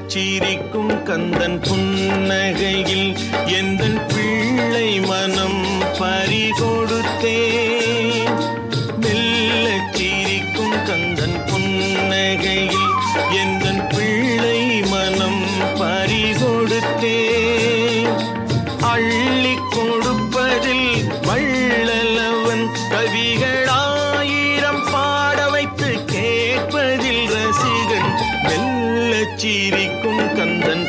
சிரிக்கும் கந்தன் புன்னகையில் எந்தன் பிள்ளை மனம் பறிகொடுத்தேன். மெல்ல சிரிக்கும் கந்தன் புன்னகையில் எந்தன் பிள்ளை மனம் பறிகொடுத்தேன். அள்ளிக் கொடுப்பதில் வள்ளலவன் கவிகளாயிரம் பாட வைத்து கேட்பதில் ரசிகன். மெல்ல சிரிக்கும் கந்தன்